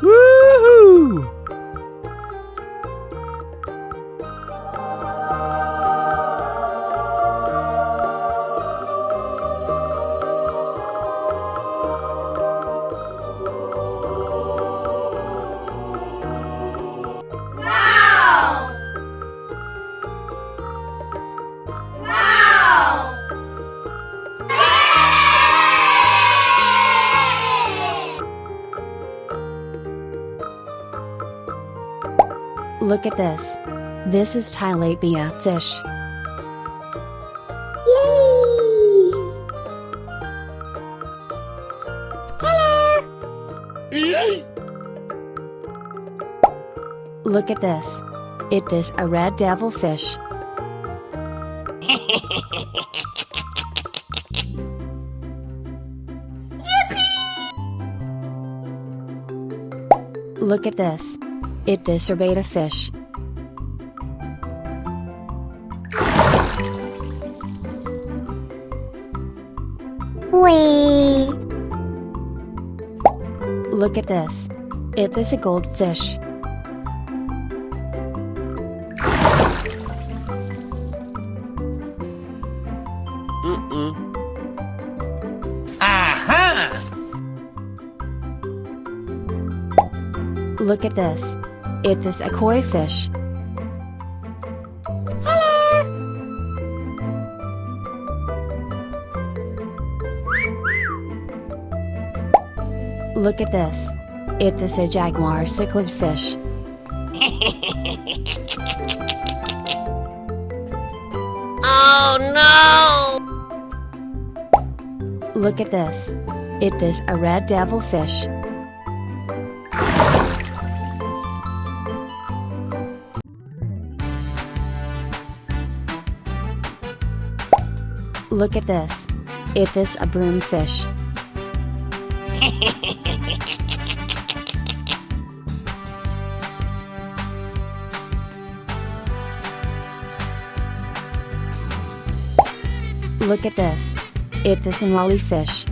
Woohoo! Look at this. This is tilapia fish. Yay! Look at this. It is a red devil fish. Look at this. It is a betta fish. Wee! Look at this. It is a goldfish. Aha! Look at this. It is a koi fish. Look at this. It is a jaguar cichlid fish. Oh no! Look at this. It is a red devil fish. Look at this. It is a broom fish. Look at this. It is a lolly fish.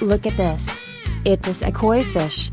Look at this. It is a koi fish.